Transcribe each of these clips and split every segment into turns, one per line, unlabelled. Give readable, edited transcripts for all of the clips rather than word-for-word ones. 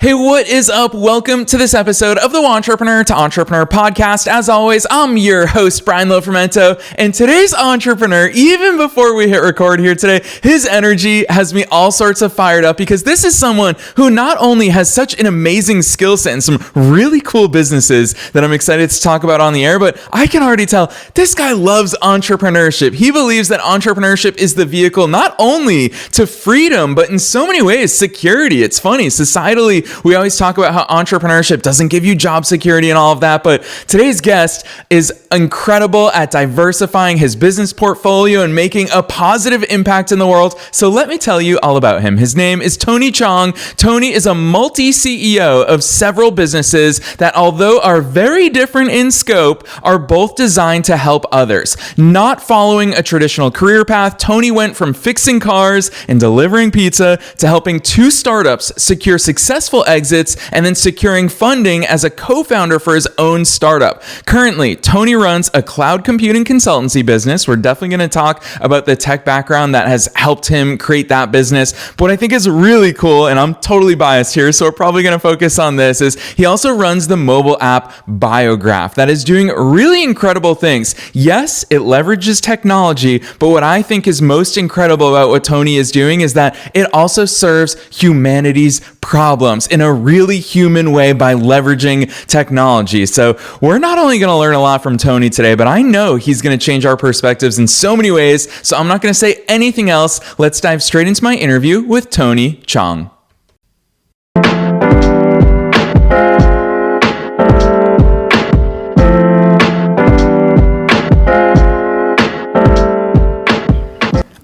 Hey, what is up? Welcome to this episode of the Entrepreneur to Entrepreneur podcast. As always, I'm your host, Brian Lofermento, and today's entrepreneur, even before we hit record here today, his energy has me all sorts of fired up because this is someone who not only has such an amazing skill set and some really cool businesses that I'm excited to talk about on the air, but I can already tell this guy loves entrepreneurship. He believes that entrepreneurship is the vehicle not only to freedom, but in so many ways, security. It's funny, societally, we always talk about how entrepreneurship doesn't give you job security and all of that, but today's guest is incredible at diversifying his business portfolio and making a positive impact in the world. So let me tell you all about him. His name is Tony Chong. Tony is a multi-CEO of several businesses that, although are very different in scope, are both designed to help others. Not following a traditional career path, Tony went from fixing cars and delivering pizza to helping two startups secure successful exits and then securing funding as a co-founder for his own startup. Currently, Tony runs a cloud computing consultancy business. We're definitely going to talk about the tech background that has helped him create that business. But what I think is really cool, and I'm totally biased here, so we're probably going to focus on this, is he also runs the mobile app Biograph that is doing really incredible things. Yes, it leverages technology, but what I think is most incredible about what Tony is doing is that it also serves humanity's problems in a really human way by leveraging technology. So we're not only going to learn a lot from Tony today, but I know he's going to change our perspectives in so many ways. So I'm not going to say anything else. Let's dive straight into my interview with Tony Chong.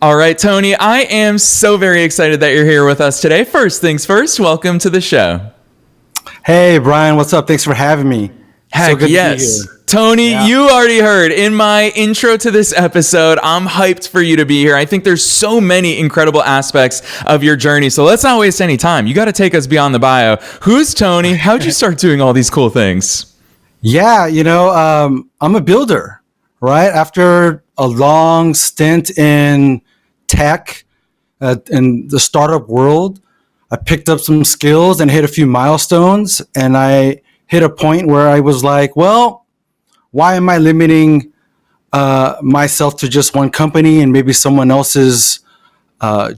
All right, Tony, I am so very excited that you're here with us today. First things first, welcome to the show.
Hey, Brian, what's up? Thanks for having me.
Heck,
so good
yes.
To be here.
Tony, You already heard in my intro to this episode, I'm hyped for you to be here. I think there's so many incredible aspects of your journey. So let's not waste any time. You got to take us beyond the bio. Who's Tony? How'd you start doing all these cool things?
Yeah, I'm a builder, right? After a long stint in tech, in the startup world, I picked up some skills and hit a few milestones. And I hit a point where I was like, well, why am I limiting myself to just one company and maybe someone else's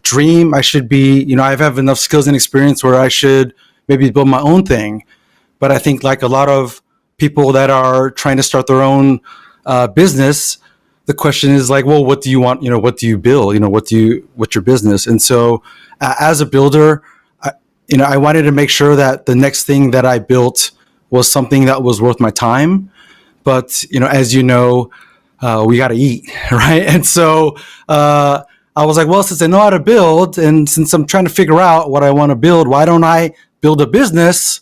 dream? I should be, I have enough skills and experience where I should maybe build my own thing. But I think like a lot of people that are trying to start their own business, the question is like, well, what do you want? What do you build? What's your business? And so as a builder, I wanted to make sure that the next thing that I built was something that was worth my time. But, as we got to eat, right? And so I was like, well, since I know how to build and since I'm trying to figure out what I want to build, why don't I build a business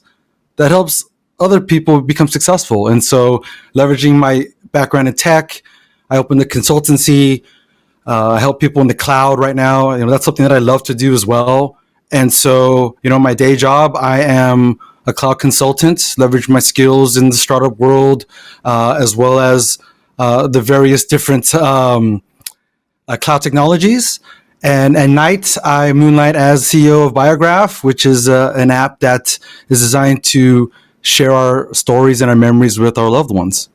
that helps other people become successful? And so leveraging my background in tech, I opened a consultancy. I help people in the cloud right now. That's something that I love to do as well. And so, my day job, I am a cloud consultant, leverage my skills in the startup world, as well as the various different cloud technologies. And at night, I moonlight as CEO of Biograph, which is an app that is designed to share our stories and our memories with our loved ones.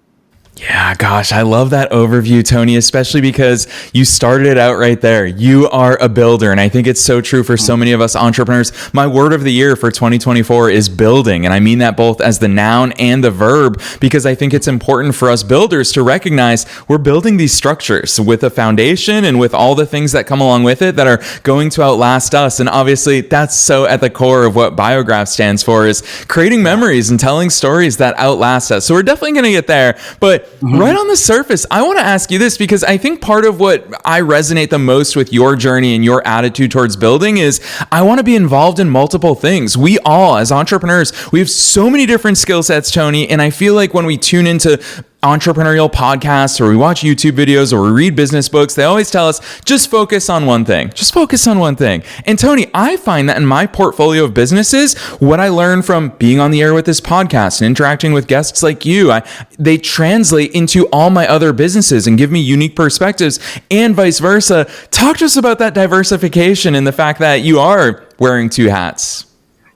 Yeah, gosh, I love that overview, Tony, especially because you started it out right there. You are a builder, and I think it's so true for so many of us entrepreneurs. My word of the year for 2024 is building, and I mean that both as the noun and the verb, because I think it's important for us builders to recognize we're building these structures with a foundation and with all the things that come along with it that are going to outlast us. And obviously, that's so at the core of what Biograph stands for, is creating memories and telling stories that outlast us. So we're definitely going to get there, but right on the surface, I want to ask you this because I think part of what I resonate the most with your journey and your attitude towards building is I want to be involved in multiple things. We all, as entrepreneurs, we have so many different skill sets, Tony, and I feel like when we tune into entrepreneurial podcasts or we watch YouTube videos or we read business books, they always tell us, just focus on one thing. Just focus on one thing. And Tony, I find that in my portfolio of businesses, what I learned from being on the air with this podcast and interacting with guests like you, they translate into all my other businesses and give me unique perspectives and vice versa. Talk to us about that diversification and the fact that you are wearing two hats.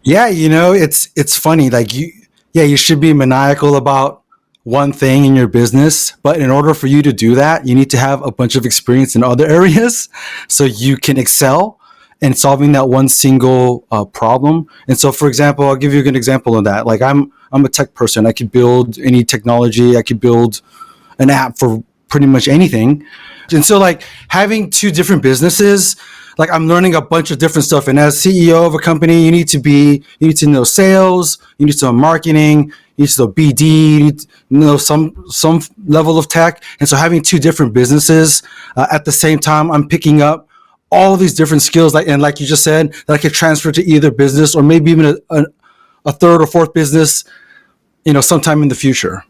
Yeah, it's funny. Like you should be maniacal about one thing in your business, but in order for you to do that, you need to have a bunch of experience in other areas so you can excel in solving that one single problem. And so, for example, I'll give you a good example of that. Like I'm a tech person. I could build any technology. I could build an app for pretty much anything. And so, like, having two different businesses, like, I'm learning a bunch of different stuff. And as CEO of a company, you need to know sales, you need to know marketing, you need to know BD, you need to know some level of tech. And so having two different businesses at the same time, I'm picking up all these different skills, like you just said, that I could transfer to either business or maybe even a third or fourth business, sometime in the future.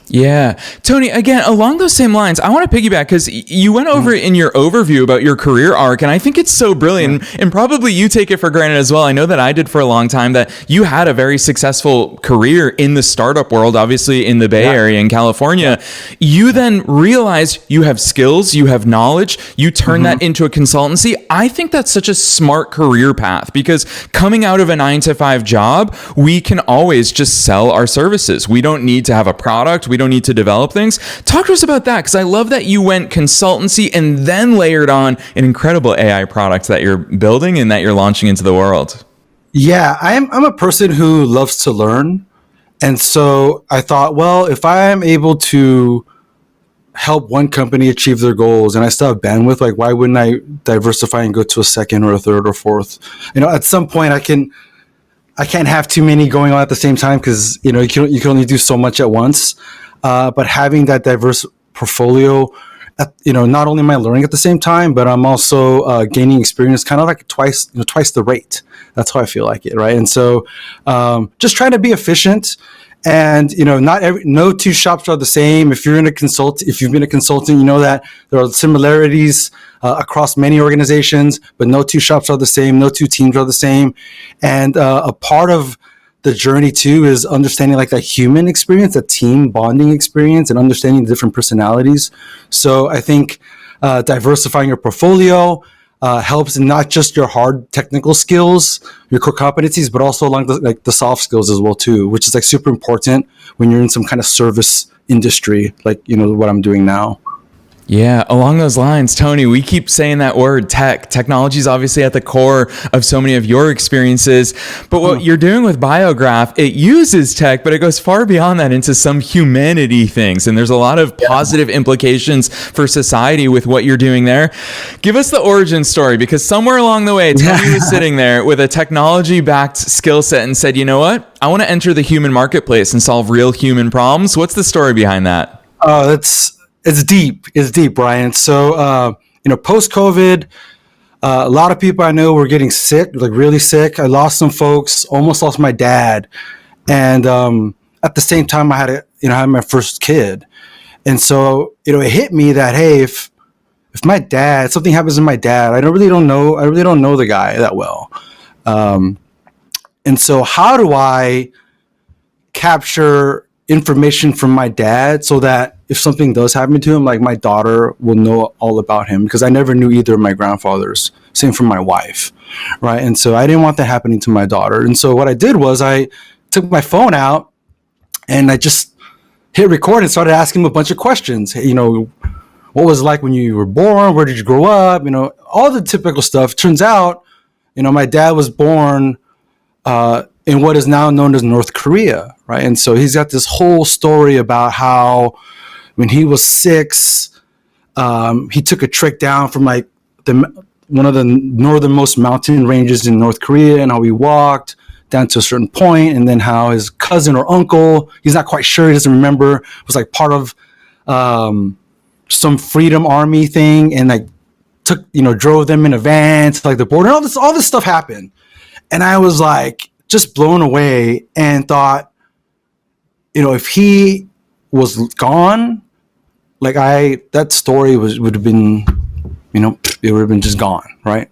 Yeah. Tony, again, along those same lines, I want to piggyback because you went over in your overview about your career arc, and I think it's so brilliant, and probably you take it for granted as well. I know that I did for a long time, that you had a very successful career in the startup world, obviously in the Bay Area in California. You then realize you have skills, you have knowledge, you turn that into a consultancy. I think that's such a smart career path, because coming out of a 9-to-5 job, we can always just sell our services. We don't need to have a product. We don't need to develop things. Talk to us about that, because I love that you went consultancy and then layered on an incredible AI product that you're building and that you're launching into the world.
Yeah, I'm a person who loves to learn. And so I thought, well, if I am able to help one company achieve their goals and I still have bandwidth, like, why wouldn't I diversify and go to a second or a third or fourth? At some point I can't have too many going on at the same time, because you can only do so much at once. But having that diverse portfolio, not only am I learning at the same time, but I'm also gaining experience, kind of like twice the rate. That's how I feel like it, right? And so, just trying to be efficient, and no two shops are the same. If you've been a consultant, you know that there are similarities across many organizations, but no two shops are the same. No two teams are the same. And a part of the journey too is understanding, like, that human experience, that team bonding experience, and understanding the different personalities. So I think diversifying your portfolio helps in not just your hard technical skills, your core competencies, but also along the soft skills as well too, which is, like, super important when you're in some kind of service industry, like what I'm doing now.
Yeah, along those lines, Tony, we keep saying that word, tech. Technology is obviously at the core of so many of your experiences. But what you're doing with Biograph, it uses tech, but it goes far beyond that into some humanity things. And there's a lot of positive implications for society with what you're doing there. Give us the origin story, because somewhere along the way, Tony was sitting there with a technology-backed skill set and said, you know what? I want to enter the human marketplace and solve real human problems. What's the story behind that?
Oh, It's deep. It's deep, Brian. So, post-COVID, a lot of people I know were getting sick, like really sick. I lost some folks, almost lost my dad. And at the same time, I had my first kid. And so, it hit me that, hey, if something happens to my dad, I really don't know the guy that well. And so how do I capture information from my dad so that if something does happen to him, like, my daughter will know all about him, because I never knew either of my grandfathers. Same for my wife, right? And so I didn't want that happening to my daughter. And so what I did was I took my phone out and I just hit record and started asking him a bunch of questions. Hey, what was it like when you were born? Where did you grow up? All the typical stuff. Turns out, my dad was born in what is now known as North Korea, right? And so he's got this whole story about how when he was 6, he took a trek down from, like, one of the northernmost mountain ranges in North Korea, and how he walked down to a certain point, and then how his cousin or uncle, he's not quite sure, he doesn't remember, was, like, part of some freedom army thing, and, like, drove them in a van to, like, the border. All this stuff happened, and I was, like, just blown away and thought, if he was gone, like, that story would have been, it would have been just gone, right?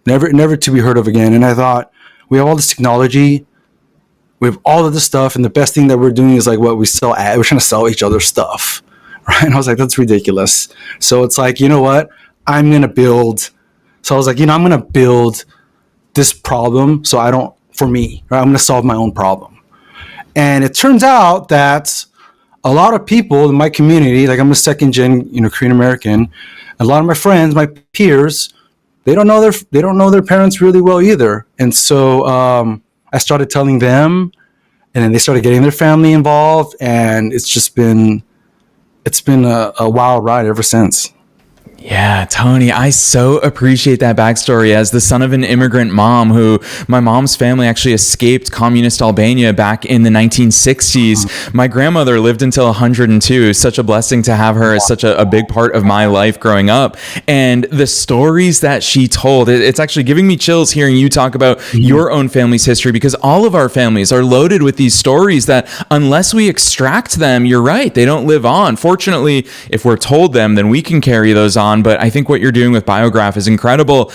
Never to be heard of again. And I thought, we have all this technology, we have all of this stuff, and the best thing that we're doing is, like, what we sell we're trying to sell each other stuff, right? And I was like, that's ridiculous. So it's like, you know what? I'm going to build this problem so I don't for me, right? I'm going to solve my own problem. And it turns out that a lot of people in my community, like I'm a second gen, Korean American, a lot of my friends, my peers, they don't know their parents really well either. And so I started telling them, and then they started getting their family involved, and it's been a wild ride ever since.
Yeah, Tony, I so appreciate that backstory. As the son of an immigrant mom who my mom's family actually escaped communist Albania back in the 1960s. My grandmother lived until 102. It was such a blessing to have her as such a big part of my life growing up. And the stories that she told, it's actually giving me chills hearing you talk about your own family's history, because all of our families are loaded with these stories that unless we extract them, you're right, they don't live on. Fortunately, if we're told them, then we can carry those on. But I think what you're doing with Biograph is incredible.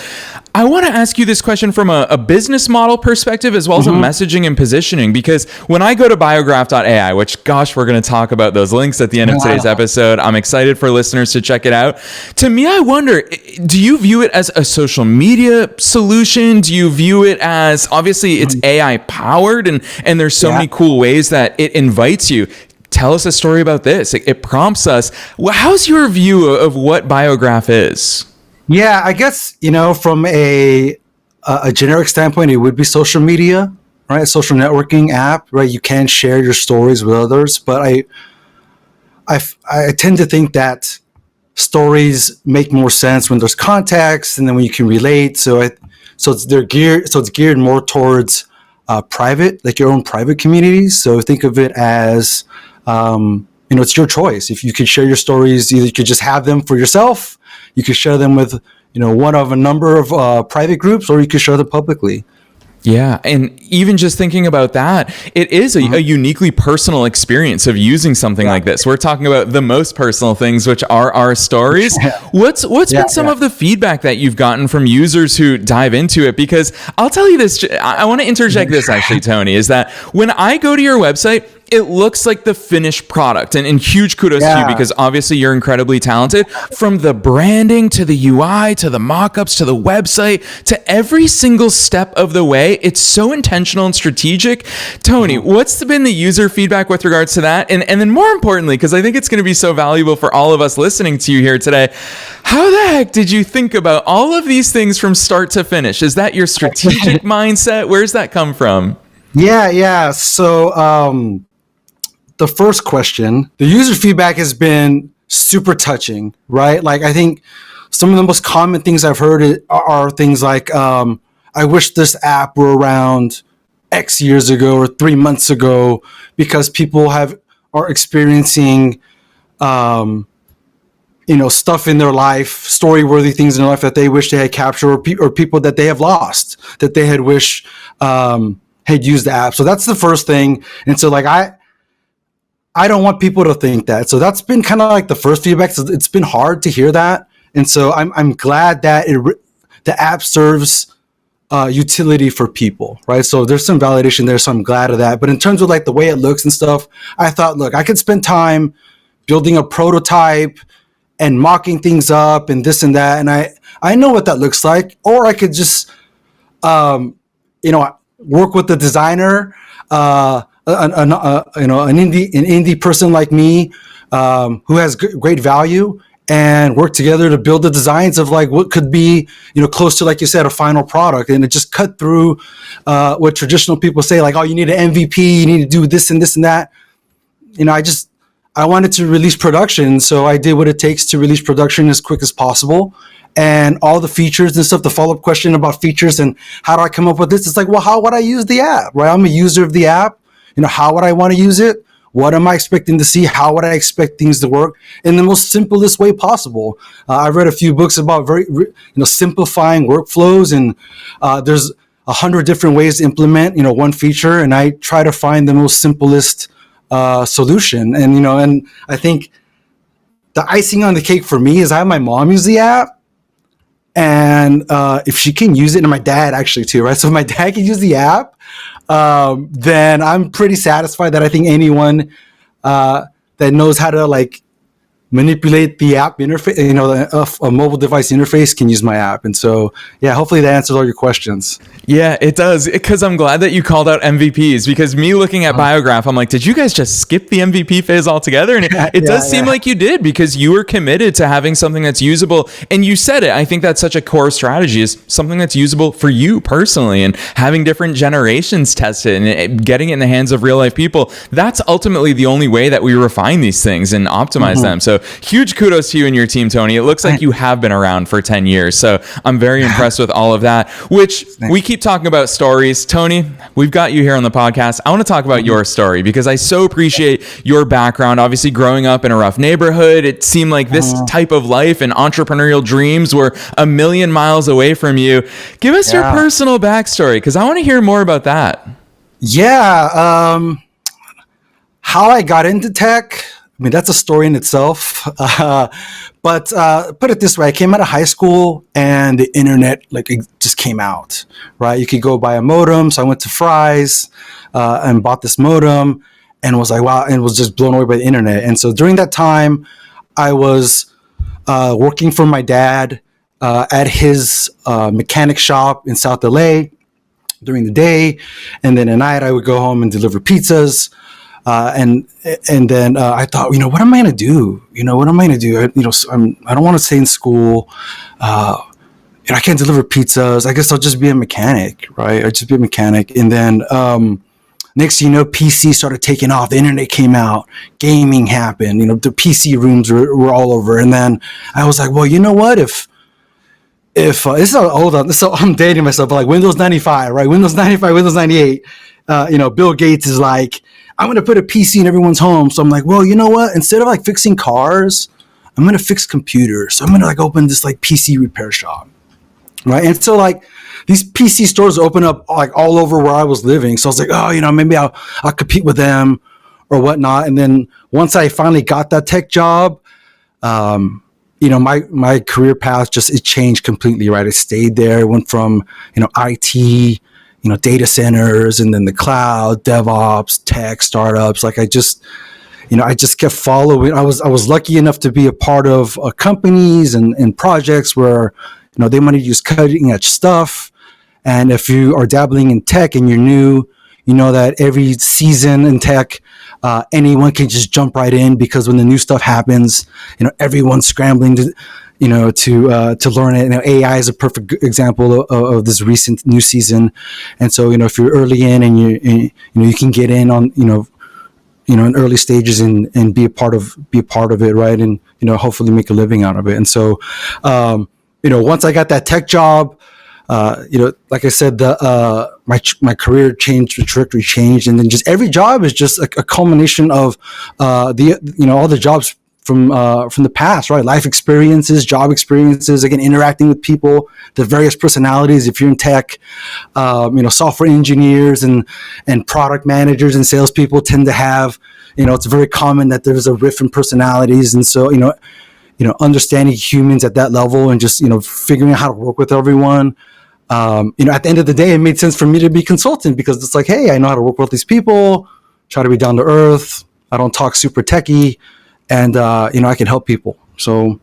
I want to ask you this question from a business model perspective as well as a messaging and positioning, because when I go to biograph.ai, which, gosh, we're going to talk about those links at the end of today's episode. I'm excited for listeners to check it out. To me, I wonder, do you view it as a social media solution? Do you view it as, obviously it's AI powered and there's so many cool ways that it invites you? Tell us a story about this. It prompts us. How's your view of what Biograph is?
Yeah, I guess, from a generic standpoint, it would be social media, right? A social networking app, right? You can share your stories with others, but I tend to think that stories make more sense when there's context and then when you can relate. So it's geared more towards private, like your own private communities. So think of it as it's your choice. If you could share your stories, either you could just have them for yourself, you could share them with, one of a number of private groups, or you could share them publicly.
Yeah. And even just thinking about that, it is a uniquely personal experience of using something like this. We're talking about the most personal things, which are our stories. What's been some of the feedback that you've gotten from users who dive into it? Because I'll tell you this, I want to interject this actually, Tony, is that when I go to your website, it looks like the finished product, and huge kudos to you, because obviously you're incredibly talented. From the branding to the UI to the mock-ups to the website to every single step of the way, it's so intentional and strategic. Tony, what's been the user feedback with regards to that? And then more importantly, because I think it's going to be so valuable for all of us listening to you here today, how the heck did you think about all of these things from start to finish? Is that your strategic mindset? Where's that come from?
Yeah. So, the first question, the user feedback has been super touching, right? Like, I think some of the most common things I've heard are things like, I wish this app were around X years ago or 3 months ago, because people are experiencing, stuff in their life, story-worthy things in their life that they wish they had captured, or people that they have lost, that they had wished had used the app. So that's the first thing. And so, like, I don't want people to think that. So that's been kind of like the first feedback. So it's been hard to hear that. And so I'm glad that the app serves utility for people, right? So there's some validation there. So I'm glad of that. But in terms of like the way it looks and stuff, I thought, look, I could spend time building a prototype and mocking things up and this and that. And I know what that looks like. Or I could just, work with the designer, an indie person like me, who has great value, and work together to build the designs of like what could be, close to, like you said, a final product. And it just cut through what traditional people say, like, oh, you need an MVP, you need to do this and this and that. I wanted to release production, so I did what it takes to release production as quick as possible. And all the features and stuff, the follow-up question about features and how do I come up with this? It's like, well, how would I use the app, right? I'm a user of the app. How would I want to use it? What am I expecting to see? How would I expect things to work in the most simplest way possible? I've read a few books about simplifying workflows, and there's 100 different ways to implement, one feature, and I try to find the most simplest solution. And I think the icing on the cake for me is I have my mom use the app, and if she can use it, and my dad actually too, right? So if my dad can use the app, then I'm pretty satisfied that I think anyone that knows how to like manipulate the app interface, a mobile device interface can use my app. And so, yeah, hopefully that answers all your questions.
Yeah, it does. Because I'm glad that you called out MVPs, because me looking at Biograph, I'm like, did you guys just skip the MVP phase altogether? And it does seem like you did, because you were committed to having something that's usable. And you said it. I think that's such a core strategy, is something that's usable for you personally, and having different generations test it and getting it in the hands of real life people. That's ultimately the only way that we refine these things and optimize them. So huge kudos to you and your team, Tony. It looks like you have been around for 10 years. So I'm very impressed with all of that, which we keep talking about stories. Tony, we've got you here on the podcast. I want to talk about your story, because I so appreciate your background. Obviously, growing up in a rough neighborhood, it seemed like this type of life and entrepreneurial dreams were a million miles away from you. Give us your personal backstory, because I want to hear more about that.
Yeah. How I got into tech, I mean, that's a story in itself. But put it this way, I came out of high school and the internet, it just came out, right? You could go buy a modem. So I went to Fry's and bought this modem and was like, wow, and was just blown away by the internet. And so during that time, I was working for my dad at his mechanic shop in South LA during the day. And then at night, I would go home and deliver pizzas. And then I thought, what am I going to do? What am I going to do? I don't want to stay in school. I can't deliver pizzas. I guess I'll just be a mechanic, right? I'll just be a mechanic. And then next thing you know, PC started taking off. The internet came out. Gaming happened. The PC rooms were all over. And then I was like, well, you know what? If this is hold on, so I'm dating myself, but like Windows 95, right? Windows 95, Windows 98. Bill Gates is like, I'm going to put a PC in everyone's home. So I'm like, well, you know what? Instead of fixing cars, I'm going to fix computers. So I'm going to open this PC repair shop. Right. And so these PC stores open up all over where I was living. So I was like, oh, maybe I'll compete with them or whatnot. And then once I finally got that tech job, my career path it changed completely. Right. I stayed there. It went from, IT, data centers, and then the cloud, DevOps, tech, startups. I just kept following. I was lucky enough to be a part of companies and projects where, they wanted to use cutting edge stuff. And if you are dabbling in tech and you're new, that every season in tech, anyone can just jump right in, because when the new stuff happens, everyone's scrambling to learn it. AI is a perfect example of this recent new season. And so, if you're early in and you can get in on, in early stages and be a part of it. Right. And, hopefully make a living out of it. And so, once I got that tech job, like I said, my career changed, the trajectory changed. And then just every job is just a culmination of, all the jobs from the past, right? Life experiences, job experiences, again, interacting with people, the various personalities. If you're in tech, software engineers and product managers and salespeople tend to have, it's very common that there's a riff in personalities. And so, understanding humans at that level and just, figuring out how to work with everyone. At the end of the day, it made sense for me to be consultant, because it's like, hey, I know how to work with these people, try to be down to earth. I don't talk super techie. And, I can help people. So,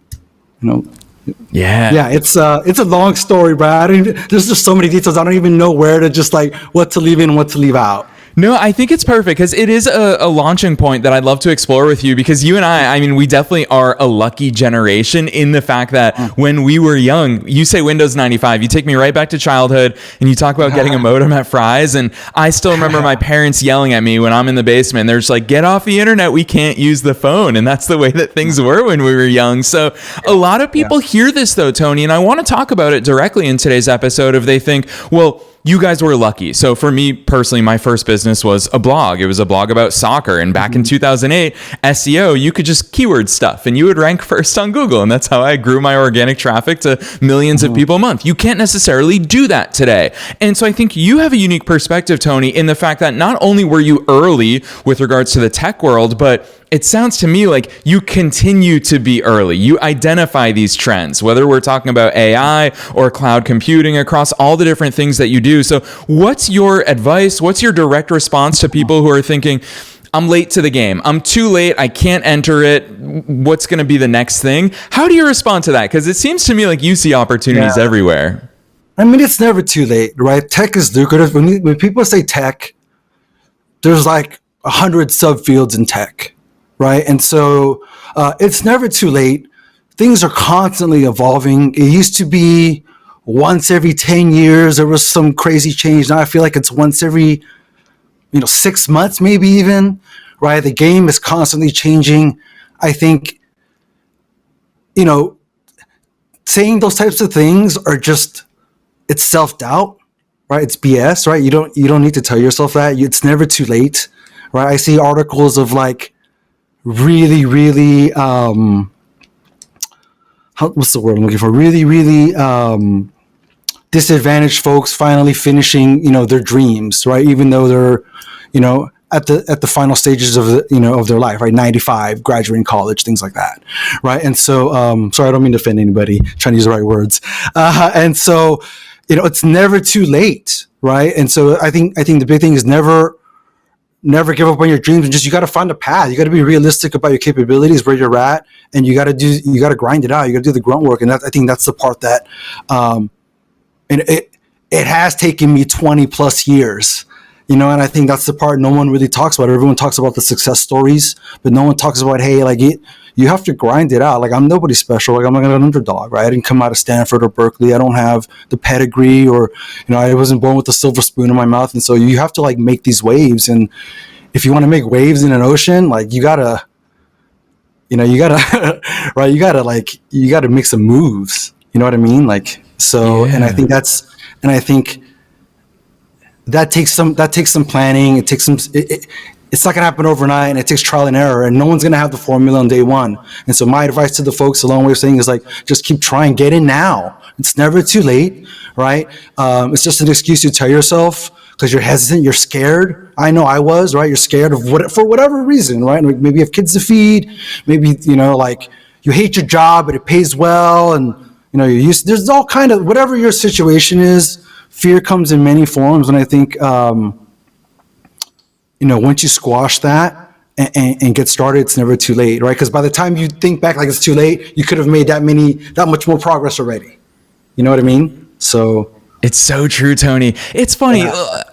it's a long story, Brad. There's just so many details. I don't even know where to just what to leave in and what to leave out.
No, I think it's perfect, because it is a launching point that I'd love to explore with you, because you and I mean, we definitely are a lucky generation in the fact that when we were young, you say Windows 95, you take me right back to childhood, and you talk about getting a modem at Fry's, and I still remember my parents yelling at me when I'm in the basement. They're just like, get off the internet, we can't use the phone. And that's the way that things were when we were young. So a lot of people hear this though, Tony, and I want to talk about it directly in today's episode if they think, well, you guys were lucky. So for me personally, my first business was a blog. It was a blog about soccer. And back in 2008, SEO, you could just keyword stuff and you would rank first on Google. And that's how I grew my organic traffic to millions of people a month. You can't necessarily do that today. And so I think you have a unique perspective, Tony, in the fact that not only were you early with regards to the tech world, but it sounds to me like you continue to be early. You identify these trends, whether we're talking about AI or cloud computing, across all the different things that you do. So what's your advice? What's your direct response to people who are thinking, I'm late to the game. I'm too late. I can't enter it. What's going to be the next thing? How do you respond to that? Because it seems to me like you see opportunities everywhere.
I mean, it's never too late, right? Tech is lucrative. When people say tech, there's like 100 subfields in tech, right? And so it's never too late. Things are constantly evolving. It used to be once every 10 years, there was some crazy change. Now I feel like it's once every, 6 months, maybe even, right? The game is constantly changing. I think, saying those types of things are just, it's self-doubt, right? It's BS, right? You don't need to tell yourself that. It's never too late, right? I see articles of like really, really, what's the word I'm looking for? Really, really disadvantaged folks finally finishing, their dreams, right? Even though they're, at the final stages of of their life, right? 95, graduating college, things like that, right? And so, sorry, I don't mean to offend anybody. Trying to use the right words, and so, it's never too late, right? And so, I think the big thing is never give up on your dreams, and just you got to find a path. You got to be realistic about your capabilities, where you're at, and you got to grind it out. You got to do the grunt work, and I think that's the part that, and it has taken me 20 plus years, and I think that's the part no one really talks about. Everyone talks about the success stories, but no one talks about, hey, like you have to grind it out. Like I'm nobody special. Like I'm not an underdog, right? I didn't come out of Stanford or Berkeley. I don't have the pedigree, or I wasn't born with a silver spoon in my mouth. And so you have to like make these waves. And if you want to make waves in an ocean, like you gotta right, you gotta make some moves. You know what I mean? Like so, and I think that takes some planning. It takes some. It's not going to happen overnight, and it takes trial and error, and no one's going to have the formula on day one. And so my advice to the folks, a long way of saying, is like, just keep trying, get in now. It's never too late, right? It's just an excuse to tell yourself because you're hesitant, you're scared. I know I was, right? You're scared of for whatever reason, right? Like maybe you have kids to feed, maybe, like you hate your job, but it pays well. And, there's all kind of, whatever your situation is, fear comes in many forms. And I think, once you squash that and get started, it's never too late, right? Because by the time you think back like it's too late, you could have made that much more progress already. You know what I mean? So
It's so true, Tony. It's funny.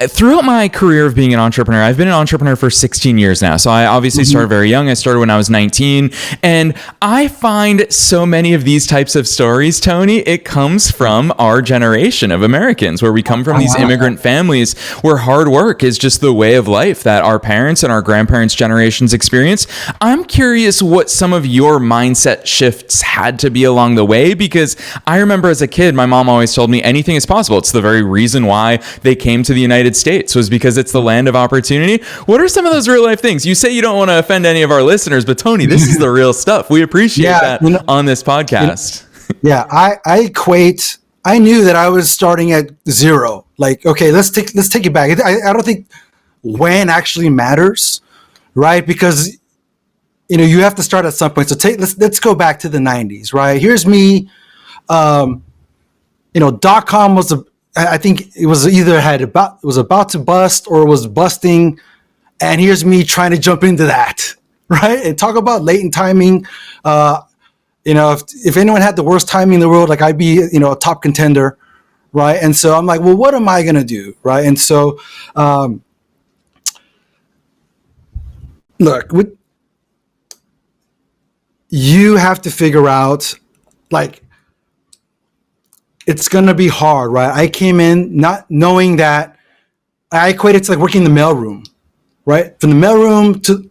Throughout my career of being an entrepreneur, I've been an entrepreneur for 16 years now. So I obviously started very young. I started when I was 19. And I find so many of these types of stories, Tony, it comes from our generation of Americans, where we come from these immigrant families where hard work is just the way of life that our parents and our grandparents' generations experience. I'm curious what some of your mindset shifts had to be along the way, because I remember as a kid, my mom always told me anything is possible. It's the very reason why they came to the United States, was because it's the land of opportunity. What are some of those real life things? You say you don't want to offend any of our listeners, but Tony, this is the real stuff. We appreciate that on this podcast.
I knew that I was starting at zero. Like, okay, let's take it back. I don't think when actually matters, right? Because you have to start at some point. So let's go back to the 90s, right? Here's me. .com was I think it was either was about to bust or was busting, and here's me trying to jump into that, right? And talk about latent timing. If anyone had the worst timing in the world, like I'd be a top contender, right? And so I'm like, well, what am I gonna do, right? And so you have to figure out, like, it's going to be hard, right? I came in not knowing that. I equated to like working in the mailroom, right? From the mailroom to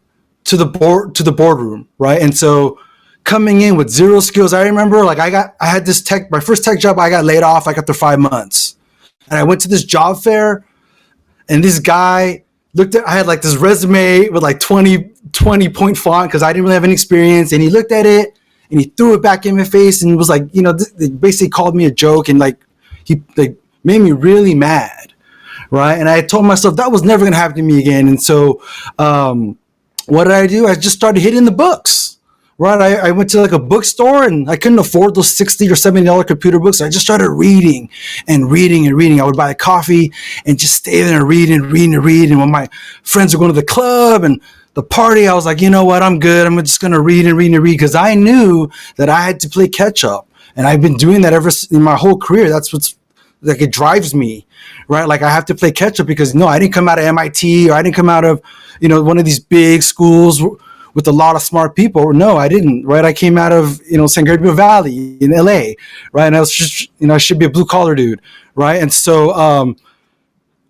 the boardroom, right? And so coming in with zero skills, I remember like I had this my first tech job, I got laid off like after 5 months. And I went to this job fair, and this guy I had like this resume with like 20 point font because I didn't really have any experience. And he looked at it, and he threw it back in my face and was like, they basically called me a joke, and like he made me really mad, right? And I told myself that was never going to happen to me again. And so what did I do? I just started hitting the books, right? I went to like a bookstore, and I couldn't afford those $60 or $70 computer books. I just started reading and reading and reading. I would buy a coffee and just stay there and read. And when my friends were going to the club and the party, I was like, you know what, I'm good. I'm just going to read and read and read, because I knew that I had to play catch up. And I've been doing that ever in my whole career. That's what's like, it drives me, right? Like I have to play catch up, because no, I didn't come out of MIT, or I didn't come out of, one of these big schools with a lot of smart people. No, I didn't, right? I came out of, San Gabriel Valley in LA, right? And I was just, I should be a blue collar dude, right? And so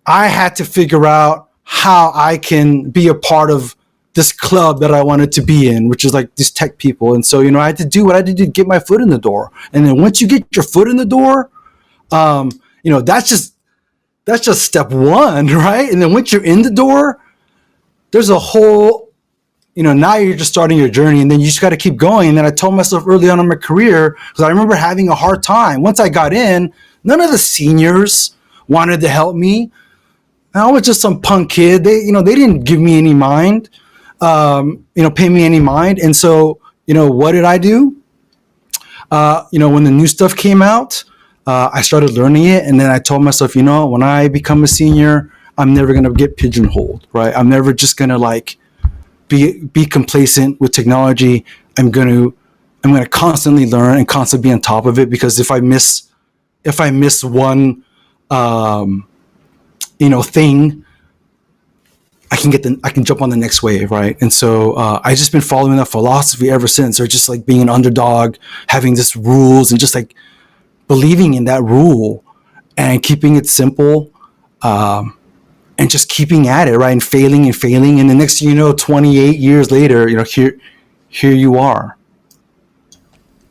I had to figure out how I can be a part of this club that I wanted to be in, which is like these tech people. And so, I had to do what I had to do to get my foot in the door. And then once you get your foot in the door, that's just step one, right? And then once you're in the door, there's a whole, now you're just starting your journey, and then you just got to keep going. And then I told myself early on in my career, because I remember having a hard time. Once I got in, none of the seniors wanted to help me. I was just some punk kid. They didn't give me any mind, pay me any mind. And so, what did I do? When the new stuff came out, I started learning it. And then I told myself, when I become a senior, I'm never going to get pigeonholed, right? I'm never just going to be complacent with technology. I'm going to constantly learn and constantly be on top of it, because if I miss one, thing, I can jump on the next wave, right? And so I just been following that philosophy ever since, or just like being an underdog, having this rules, and just like believing in that rule and keeping it simple, and just keeping at it, right? And failing. And the next thing you know, 28 years later, here you are.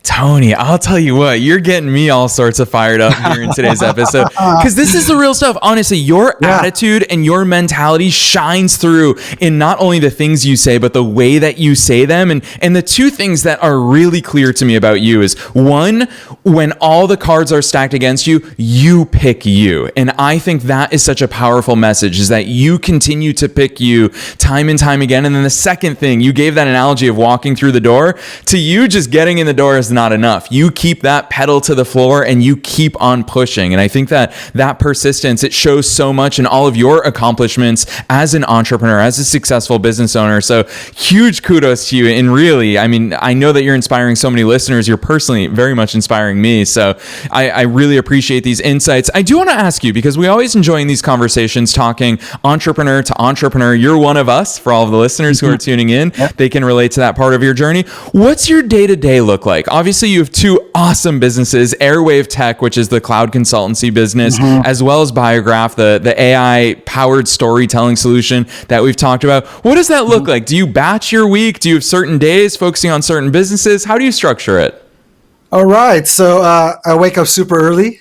Tony, I'll tell you what, you're getting me all sorts of fired up here in today's episode, because this is the real stuff. Honestly, your attitude and your mentality shines through in not only the things you say, but the way that you say them. And the two things that are really clear to me about you is, one, when all the cards are stacked against you, you pick you. And I think that is such a powerful message, is that you continue to pick you time and time again. And then the second thing, you gave that analogy of walking through the door. To you, just getting in the door is not enough. You keep that pedal to the floor and you keep on pushing. And I think that persistence, it shows so much in all of your accomplishments as an entrepreneur, as a successful business owner. So huge kudos to you. And really, I mean, I know that you're inspiring so many listeners. You're personally very much inspiring me. So I really appreciate these insights. I do want to ask you, because we always enjoy in these conversations talking entrepreneur to entrepreneur. You're one of us. For all of the listeners who are tuning in, they can relate to that part of your journey. What's your day-to-day look like? Obviously, you have two awesome businesses, Airwave Tech, which is the cloud consultancy business, as well as Biograph, the AI-powered storytelling solution that we've talked about. What does that look like? Do you batch your week? Do you have certain days focusing on certain businesses? How do you structure it?
All right. So I wake up super early.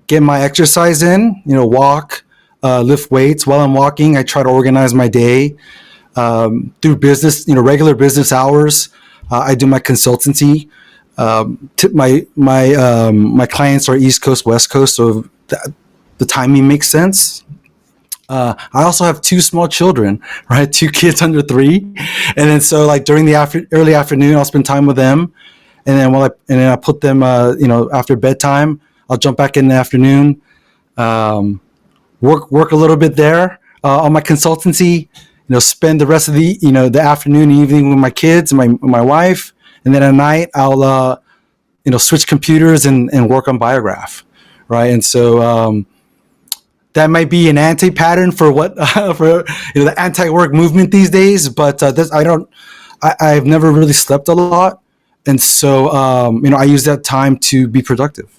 Get my exercise in, walk, lift weights. While I'm walking, I try to organize my day. Through business, regular business hours, I do my consultancy. My clients are East Coast, West Coast, so the timing makes sense. I also have two small children, right? 2 kids under 3, and then so like during the early afternoon, I'll spend time with them, and then I put them, after bedtime, I'll jump back in the afternoon, work a little bit there on my consultancy. Spend the rest of the, the afternoon, evening with my kids and my wife. And then at night, I'll, switch computers and work on Biograph. Right. And so, that might be an anti-pattern for what, the anti-work movement these days. But, I've never really slept a lot. And so, I use that time to be productive.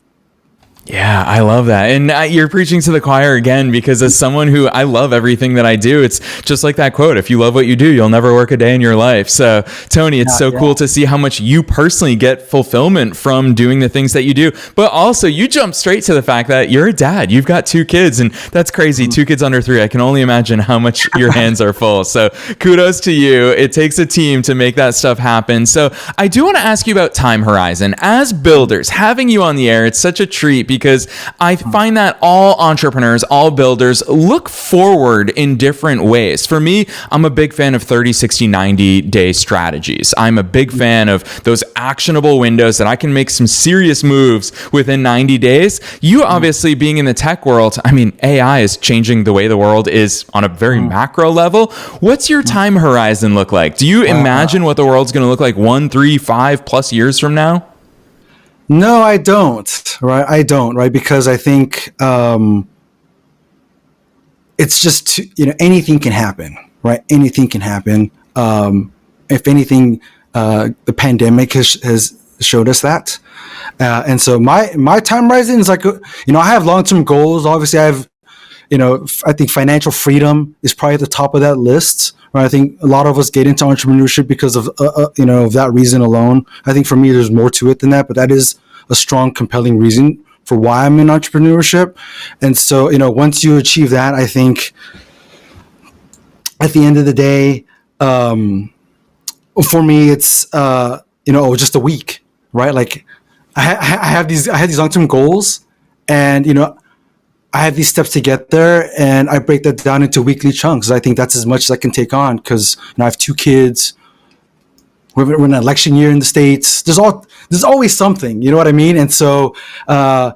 Yeah, I love that. And you're preaching to the choir again, because as someone who, I love everything that I do, it's just like that quote, if you love what you do, you'll never work a day in your life. So Tony, it's cool to see how much you personally get fulfillment from doing the things that you do. But also you jump straight to the fact that you're a dad. You've got 2 kids, and that's crazy. 2 kids under 3. I can only imagine how much your hands are full. So kudos to you. It takes a team to make that stuff happen. So I do want to ask you about time horizon. As builders, having you on the air, it's such a treat, because I find that all entrepreneurs, all builders look forward in different ways. For me, I'm a big fan of 30, 60, 90 day strategies. I'm a big fan of those actionable windows that I can make some serious moves within 90 days. You obviously being in the tech world, I mean, AI is changing the way the world is on a very macro level. What's your time horizon look like? Do you imagine what the world's going to look like 1, 3, 5+ years from now?
No, I don't. Right, I don't. Right, because I think it's just anything can happen. Right, anything can happen. If anything, the pandemic has showed us that. And so my time horizon is like, I have long-term goals. Obviously, I have, I think financial freedom is probably at the top of that list. Right? I think a lot of us get into entrepreneurship because of, of that reason alone. I think for me, there's more to it than that, but that is a strong, compelling reason for why I'm in entrepreneurship. And so, once you achieve that, I think at the end of the day, for me, it's, just a week, right? Like I had these long-term goals, and, I have these steps to get there, and I break that down into weekly chunks. I think that's as much as I can take on because I have 2 kids. We're in an election year in the States. There's always something, you know what I mean? And so, yes,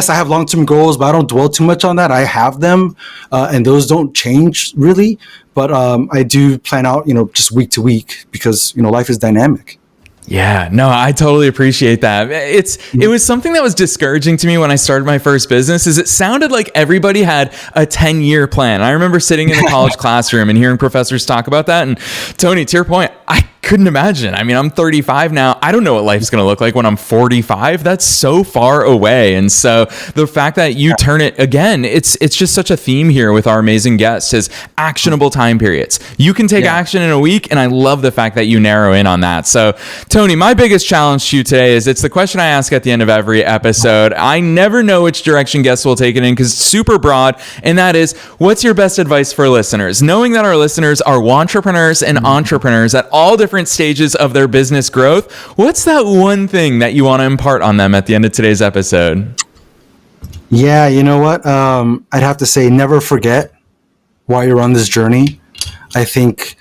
I have long-term goals, but I don't dwell too much on that. I have them, and those don't change really. But I do plan out, just week to week because, life is dynamic.
Yeah, no, I totally appreciate that. It was something that was discouraging to me when I started my first business, is it sounded like everybody had a 10-year plan. I remember sitting in the college classroom and hearing professors talk about that. And Tony, to your point, I couldn't imagine. I mean, I'm 35 now. I don't know what life's going to look like when I'm 45. That's so far away. And so the fact that you turn it again, it's just such a theme here with our amazing guests is actionable time periods. You can take action in a week. And I love the fact that you narrow in on that. So Tony, my biggest challenge to you today is it's the question I ask at the end of every episode. I never know which direction guests will take it in because it's super broad. And that is, what's your best advice for listeners? Knowing that our listeners are entrepreneurs and entrepreneurs at all different stages of their business growth, what's that one thing that you want to impart on them at the end of today's episode?
Yeah, you know what? I'd have to say never forget why you're on this journey. I think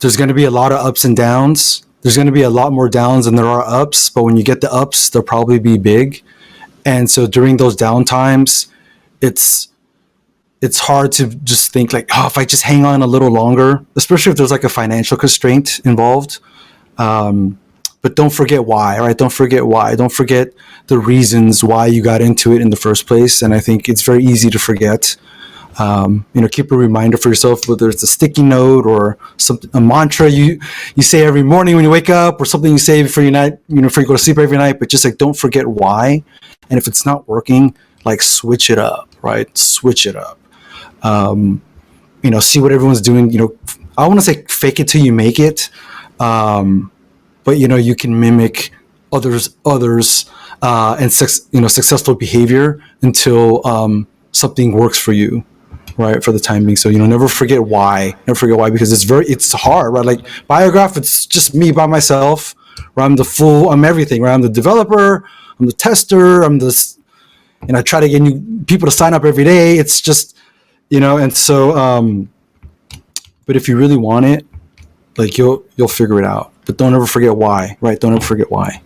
there's going to be a lot of ups and downs. There's going to be a lot more downs than there are ups, but when you get the ups, they'll probably be big. And so during those down times, it's hard to just think like, if I just hang on a little longer, especially if there's like a financial constraint involved. But don't forget why, right? Don't forget why. Don't forget the reasons why you got into it in the first place. And I think it's very easy to forget. Keep a reminder for yourself, whether it's a sticky note or a mantra you say every morning when you wake up, or something you say before you before you go to sleep every night. But just like, don't forget why. And if it's not working, like switch it up, right? Switch it up. See what everyone's doing. I want to say fake it till you make it. But you can mimic others, and successful behavior until something works for you, right? For the time being. So never forget why. Never forget why, because it's hard, right? Like Biograph, it's just me by myself. Where I'm everything. Right? I'm the developer. I'm the tester. I try to get new people to sign up every day. It's just. And so, but if you really want it, like you'll figure it out, but don't ever forget why, right? Don't ever forget why.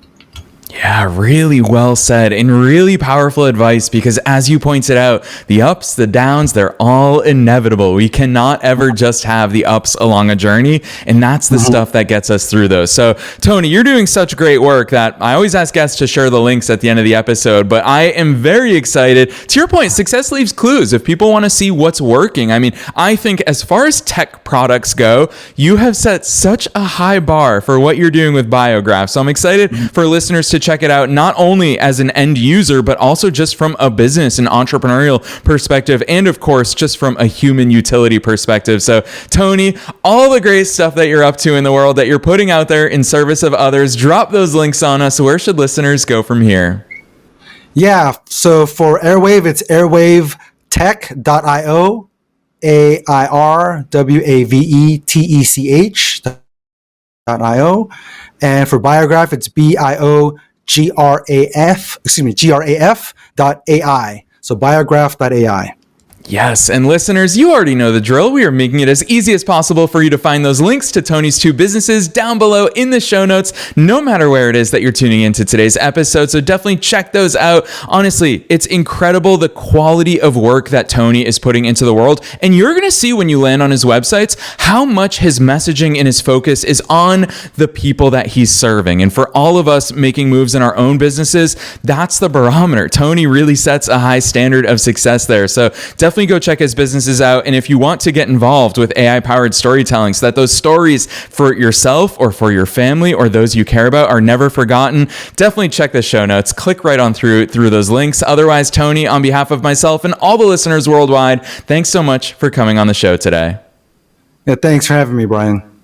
Yeah, really well said and really powerful advice, because as you pointed out, the ups, the downs, they're all inevitable. We cannot ever just have the ups along a journey, and that's the stuff that gets us through those. So Tony, you're doing such great work that I always ask guests to share the links at the end of the episode, but I am very excited. To your point, success leaves clues. If people want to see what's working, I mean, I think as far as tech products go, you have set such a high bar for what you're doing with Biograph. So I'm excited for listeners to check it out, not only as an end user, but also just from a business and entrepreneurial perspective, and of course, just from a human utility perspective. So Tony, all the great stuff that you're up to in the world that you're putting out there in service of others, drop those links on us. Where should listeners go from here?
Yeah, so for Airwave, it's airwavetech.io, AIRWAVETECH.io. And for Biograph, it's BIOGRAPH.io. graf.ai. So biograph.ai.
Yes, and listeners, you already know the drill. We are making it as easy as possible for you to find those links to Tony's two businesses down below in the show notes, no matter where it is that you're tuning into today's episode. So definitely check those out. Honestly, it's incredible the quality of work that Tony is putting into the world. And you're going to see when you land on his websites how much his messaging and his focus is on the people that he's serving. And for all of us making moves in our own businesses, that's the barometer. Tony really sets a high standard of success there. So definitely go check his businesses out. And if you want to get involved with AI-powered storytelling so that those stories for yourself or for your family or those you care about are never forgotten, definitely check the show notes. Click right on through those links. Otherwise, Tony, on behalf of myself and all the listeners worldwide, thanks so much for coming on the show today.
Yeah, thanks for having me, Brian.